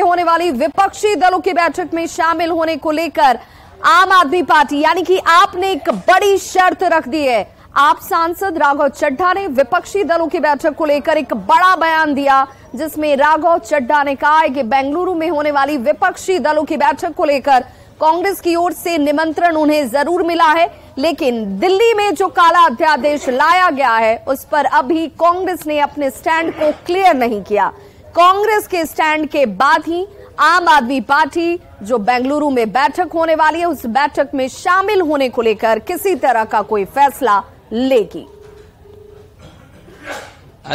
होने वाली विपक्षी दलों की बैठक में शामिल होने को लेकर आम आदमी पार्टी यानी कि आप ने एक बड़ी शर्त रख दी है। आप सांसद राघव चड्ढा ने विपक्षी दलों की बैठक को लेकर एक बड़ा बयान दिया, जिसमें राघव चड्ढा ने कहा है कि बेंगलुरु में होने वाली विपक्षी दलों की बैठक को लेकर कांग्रेस की ओर से निमंत्रण उन्हें जरूर मिला है, लेकिन दिल्ली में जो काला अध्यादेश लाया गया है उस पर अभी कांग्रेस ने अपने स्टैंड को क्लियर नहीं किया। कांग्रेस के स्टैंड के बाद ही आम आदमी पार्टी जो बेंगलुरु में बैठक होने वाली है उस बैठक में शामिल होने को लेकर किसी तरह का कोई फैसला लेगी।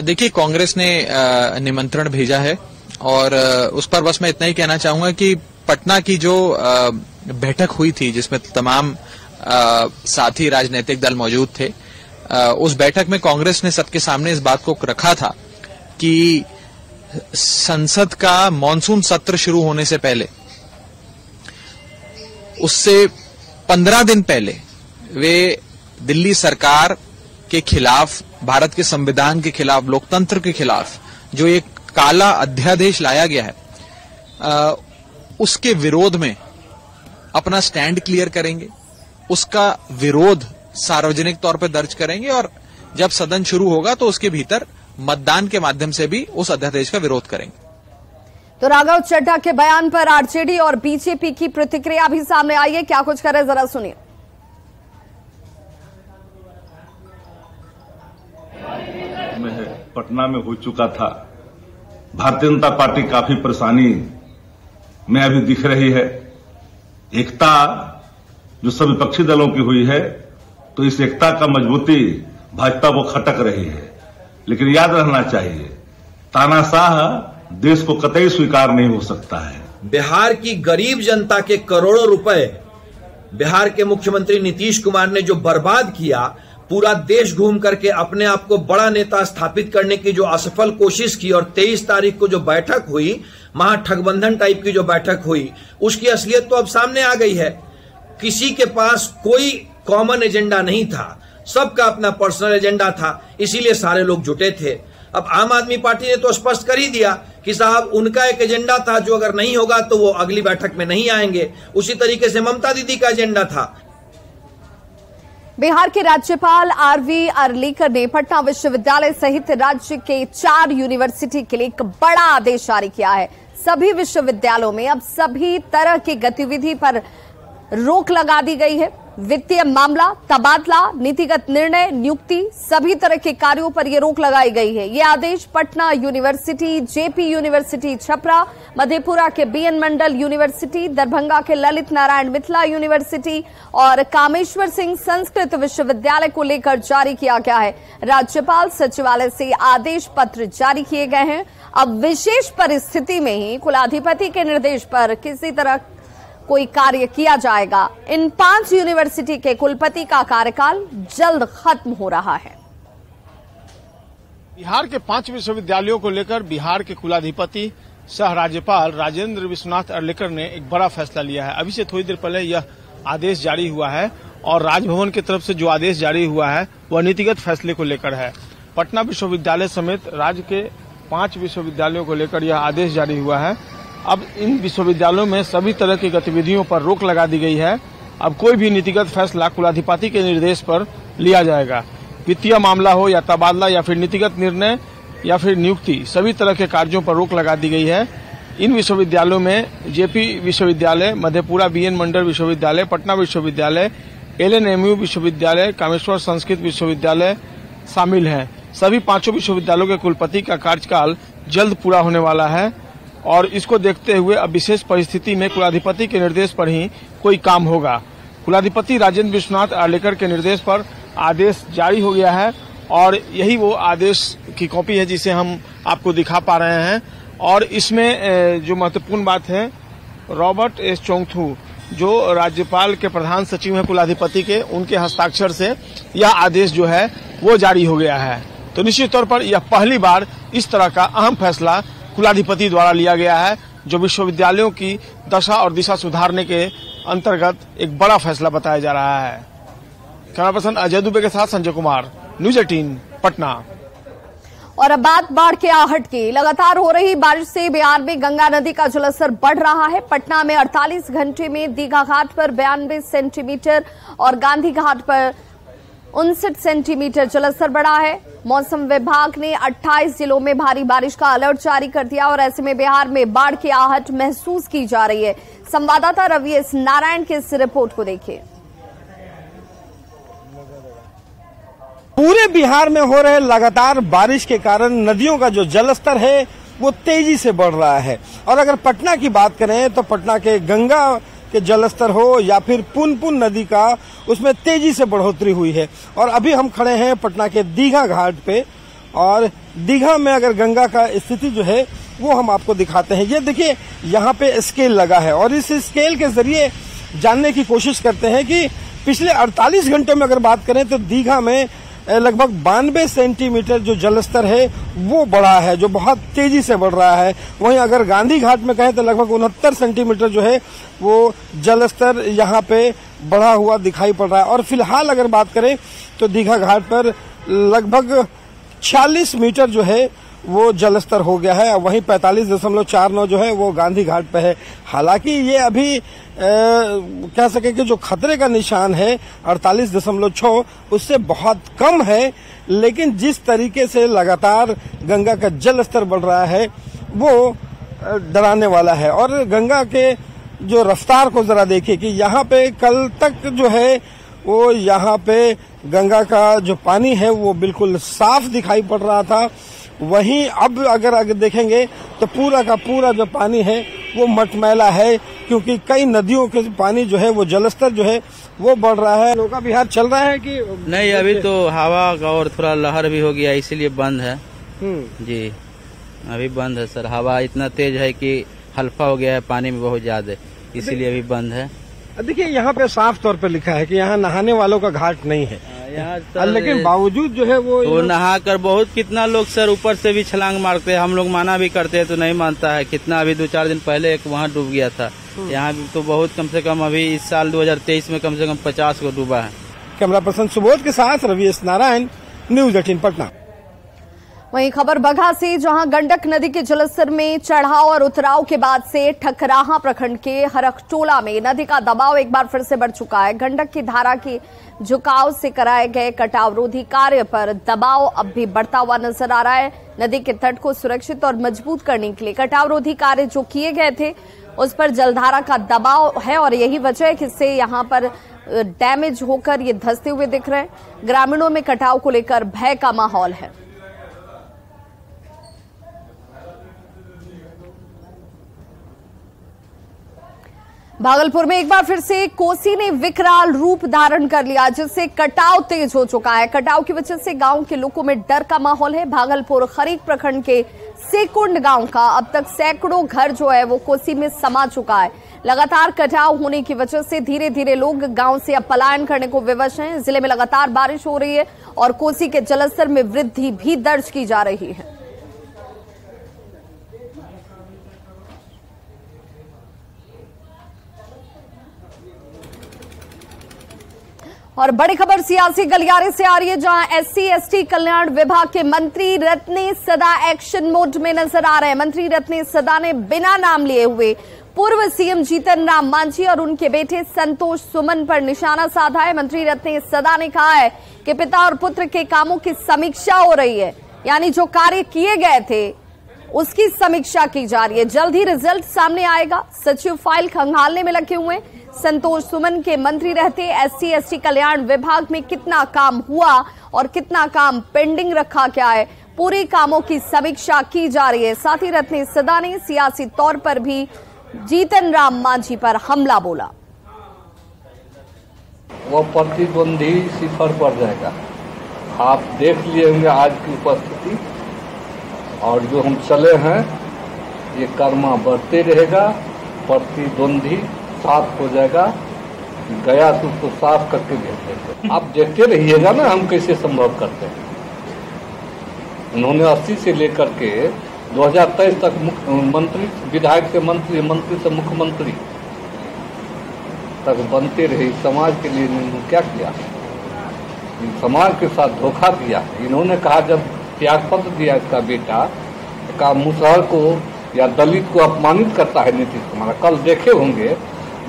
देखिए, कांग्रेस ने निमंत्रण भेजा है और उस पर बस मैं इतना ही कहना चाहूंगा कि पटना की जो बैठक हुई थी जिसमें तमाम साथी राजनीतिक दल मौजूद थे, उस बैठक में कांग्रेस ने सबके सामने इस बात को रखा था कि संसद का मॉनसून सत्र शुरू होने से पहले, उससे 15 दिन पहले वे दिल्ली सरकार के खिलाफ, भारत के संविधान के खिलाफ, लोकतंत्र के खिलाफ जो एक काला अध्यादेश लाया गया है उसके विरोध में अपना स्टैंड क्लियर करेंगे, उसका विरोध सार्वजनिक तौर पर दर्ज करेंगे और जब सदन शुरू होगा तो उसके भीतर मतदान के माध्यम से भी उस अध्यादेश का विरोध करेंगे। तो राघव चड्ढा के बयान पर आरजेडी और बीजेपी की प्रतिक्रिया भी सामने आई है, क्या कुछ कर रहे जरा सुनिए। पटना में हो चुका था। भारतीय जनता पार्टी काफी परेशानी में अभी दिख रही है। एकता जो सब विपक्षी दलों की हुई है तो इस एकता का मजबूती भाजपा को खटक रही है, लेकिन याद रखना चाहिए तानाशाह देश को कतई स्वीकार नहीं हो सकता है। बिहार की गरीब जनता के करोड़ों रुपए बिहार के मुख्यमंत्री नीतीश कुमार ने जो बर्बाद किया, पूरा देश घूम करके अपने आप को बड़ा नेता स्थापित करने की जो असफल कोशिश की और 23 तारीख को जो बैठक हुई, महाठगबंधन टाइप की जो बैठक हुई, उसकी असलियत तो अब सामने आ गई है। किसी के पास कोई कॉमन एजेंडा नहीं था, सबका अपना पर्सनल एजेंडा था, इसीलिए सारे लोग जुटे थे। अब आम आदमी पार्टी ने तो स्पष्ट कर ही दिया कि साहब उनका एक एजेंडा था जो अगर नहीं होगा तो वो अगली बैठक में नहीं आएंगे। उसी तरीके से ममता दीदी का एजेंडा था। बिहार के राज्यपाल आरवी अर्लीकर ने पटना विश्वविद्यालय सहित राज्य के 4 यूनिवर्सिटी के लिए एक बड़ा आदेश जारी किया है। सभी विश्वविद्यालयों में अब सभी तरह की गतिविधि पर रोक लगा दी गई है। वित्तीय मामला, तबादला, नीतिगत निर्णय, नियुक्ति, सभी तरह के कार्यों पर यह रोक लगाई गई है। यह आदेश Patna university, JP university Chhapra, Madhepura के बीएन मंडल यूनिवर्सिटी, दरभंगा के ललित नारायण मिथिला यूनिवर्सिटी और कामेश्वर सिंह संस्कृत विश्वविद्यालय को लेकर जारी किया गया है। राज्यपाल सचिवालय से आदेश पत्र जारी किए गए हैं। अब विशेष परिस्थिति में ही कुलाधिपति के निर्देश पर किसी तरह कोई कार्य किया जाएगा। इन 5 यूनिवर्सिटी के कुलपति का कार्यकाल जल्द खत्म हो रहा है। बिहार के 5 विश्वविद्यालयों को लेकर बिहार के कुलाधिपति सह राज्यपाल राजेंद्र विश्वनाथ अर्लेकर ने एक बड़ा फैसला लिया है। अभी से थोड़ी देर पहले यह आदेश जारी हुआ है और राजभवन की तरफ से जो आदेश जारी हुआ है वह नीतिगत फैसले को लेकर है। पटना विश्वविद्यालय समेत राज्य के 5 विश्वविद्यालयों को लेकर यह आदेश जारी हुआ है। अब इन विश्वविद्यालयों में सभी तरह की गतिविधियों पर रोक लगा दी गई है। अब कोई भी नीतिगत फैसला कुलाधिपति के निर्देश पर लिया जाएगा। वित्तीय मामला हो या तबादला या फिर नीतिगत निर्णय या फिर नियुक्ति, सभी तरह के कार्यों पर रोक लगा दी गई है। इन विश्वविद्यालयों में जेपी विश्वविद्यालय, मधेपुरा बीएन मंडल विश्वविद्यालय, पटना विश्वविद्यालय, एलएनएमयू विश्वविद्यालय, कामेश्वर संस्कृत विश्वविद्यालय शामिल हैं। सभी 5 विश्वविद्यालयों के कुलपति का कार्यकाल जल्द पूरा होने वाला है और इसको देखते हुए अब विशेष परिस्थिति में कुलाधिपति के निर्देश पर ही कोई काम होगा। कुलाधिपति राजेंद्र विश्वनाथ अर्लेकर के निर्देश पर आदेश जारी हो गया है और यही वो आदेश की कॉपी है जिसे हम आपको दिखा पा रहे हैं। और इसमें जो महत्वपूर्ण बात है, रॉबर्ट एस चोंगथू जो राज्यपाल के प्रधान सचिव हैं कुलाधिपति के, उनके हस्ताक्षर से यह आदेश जो है वो जारी हो गया है। तो निश्चित तौर पर यह पहली बार इस तरह का अहम फैसला कुलाधिपति द्वारा लिया गया है जो विश्वविद्यालयों की दशा और दिशा सुधारने के अंतर्गत एक बड़ा फैसला बताया जा रहा है। कैमरा पर्सन अजय दुबे के साथ संजय कुमार, न्यूज 18 पटना। और अब बात बाढ़ के आहट की। लगातार हो रही बारिश से बिहार में गंगा नदी का जलस्तर बढ़ रहा है। पटना में 48 घंटे में दीघा घाट पर 92 सेंटीमीटर और गांधी घाट पर 59 सेंटीमीटर जलस्तर बढ़ा है। मौसम विभाग ने 28 जिलों में भारी बारिश का अलर्ट जारी कर दिया और ऐसे में बिहार में बाढ़ की आहट महसूस की जा रही है। संवाददाता रवि एस नारायण की इस रिपोर्ट को देखिए। पूरे बिहार में हो रहे लगातार बारिश के कारण नदियों का जो जलस्तर है वो तेजी से बढ़ रहा है। और अगर पटना की बात करें तो पटना के गंगा के जलस्तर हो या फिर पुनपुन नदी का, उसमें तेजी से बढ़ोतरी हुई है। और अभी हम खड़े हैं पटना के दीघा घाट पे और दीघा में अगर गंगा का स्थिति जो है वो हम आपको दिखाते हैं। ये देखिए, यहाँ पे स्केल लगा है और इस स्केल के जरिए जानने की कोशिश करते हैं कि पिछले 48 घंटे में अगर बात करें तो दीघा में लगभग 92 सेंटीमीटर जो जलस्तर है वो बढ़ा है, जो बहुत तेजी से बढ़ रहा है। वहीं अगर गांधी घाट में कहें तो लगभग 69 सेंटीमीटर जो है वो जलस्तर यहाँ पे बढ़ा हुआ दिखाई पड़ रहा है। और फिलहाल अगर बात करें तो दीघा घाट पर लगभग 46 मीटर जो है वो जलस्तर हो गया है। वहीं 45.49 जो है वो गांधी घाट पे है। हालांकि ये अभी कह सके कि जो खतरे का निशान है 48.6 उससे बहुत कम है, लेकिन जिस तरीके से लगातार गंगा का जल स्तर बढ़ रहा है वो डराने वाला है। और गंगा के जो रफ्तार को जरा देखिए कि यहाँ पे कल तक जो है वो यहाँ पे गंगा का जो पानी है वो बिल्कुल साफ दिखाई पड़ रहा था। वहीं अब अगर देखेंगे तो पूरा का पूरा जो पानी है वो मटमैला है, क्योंकि कई नदियों के पानी जो है वो जलस्तर जो है वो बढ़ रहा है। नौका विहार चल रहा है कि नहीं? अभी तो हवा का और थोड़ा लहर भी हो गया, इसीलिए बंद है। जी, अभी बंद है सर। हवा इतना तेज है कि हल्का हो गया है पानी में बहुत ज्यादा, इसीलिए अभी बंद है। देखिए, यहाँ पे साफ तौर पे लिखा है कि यहाँ नहाने वालों का घाट नहीं है यहाँ, लेकिन बावजूद जो है वो नहा कर बहुत कितना लोग सर ऊपर से भी छलांग मारते हैं। हम लोग माना भी करते हैं तो नहीं मानता है। कितना अभी 2-4 दिन पहले एक वहाँ डूब गया था। यहाँ भी तो बहुत कम से कम अभी इस साल 2023 में कम से कम 50 को डूबा है। कैमरा पर्सन सुबोध के साथ रवि एस नारायण, न्यूज 18 पटना। वहीं खबर बगहा से, जहां गंडक नदी के जलस्तर में चढ़ाव और उतराव के बाद से ठकराहा प्रखंड के हरखटोला में नदी का दबाव एक बार फिर से बढ़ चुका है। गंडक की धारा के झुकाव से कराए गए कटावरोधी कार्य पर दबाव अब भी बढ़ता हुआ नजर आ रहा है। नदी के तट को सुरक्षित और मजबूत करने के लिए कटावरोधी कार्य जो किए गए थे उस पर जलधारा का दबाव है और यही वजह है कि इससे यहाँ पर डैमेज होकर ये धंसते हुए दिख रहे हैं। ग्रामीणों में कटाव को लेकर भय का माहौल है। भागलपुर में एक बार फिर से कोसी ने विकराल रूप धारण कर लिया, जिससे कटाव तेज हो चुका है। कटाव की वजह से गांव के लोगों में डर का माहौल है। भागलपुर खरीक प्रखंड के सेकुंड गांव का अब तक सैकड़ों घर जो है वो कोसी में समा चुका है। लगातार कटाव होने की वजह से धीरे धीरे लोग गांव से अब पलायन करने को विवश हैं। जिले में लगातार बारिश हो रही है और कोसी के जलस्तर में वृद्धि भी दर्ज की जा रही है। और बड़ी खबर सियासी गलियारे से आ रही है, जहां SC/ST कल्याण विभाग के मंत्री रत्नेश सदा एक्शन मोड में नजर आ रहे हैं। मंत्री रत्नेश सदा ने बिना नाम लिए हुए पूर्व सीएम जीतन राम मांझी और उनके बेटे संतोष सुमन पर निशाना साधा है। मंत्री रत्नेश सदा ने कहा है कि पिता और पुत्र के कामों की समीक्षा हो रही है, यानी जो कार्य किए गए थे उसकी समीक्षा की जा रही है। जल्द ही रिजल्ट सामने आएगा। सचिव फाइल खंगालने में लगे हुए। संतोष सुमन के मंत्री रहते SC/ST कल्याण विभाग में कितना काम हुआ और कितना काम पेंडिंग रखा क्या है, पूरे कामों की समीक्षा की जा रही है। साथ ही रत्नेश सदा ने सियासी तौर पर भी जीतन राम मांझी पर हमला बोला। वो प्रतिद्वंदी सिफर पर जाएगा। आप देख लिए होंगे आज की उपस्थिति, और जो हम चले हैं ये कर्मा बढ़ते रहेगा। प्रतिद्वंदी साफ हो जाएगा, गया तो उसको साफ करके भेज देंगे। आप देखते रहिएगा ना हम कैसे संभव करते हैं। उन्होंने 80 से लेकर के 2023 तक मंत्री, विधायक से मंत्री, मंत्री से मुख्यमंत्री तक बनते रहे। समाज के लिए इन्होंने क्या किया? समाज के साथ धोखा दिया। इन्होंने कहा जब त्याग पत्र दिया इसका बेटा का मुसहर को या दलित को अपमानित करता है नीतीश कुमार। कल देखे होंगे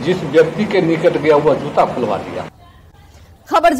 जिस व्यक्ति के निकट गया वह जूता खुलवा दिया। खबर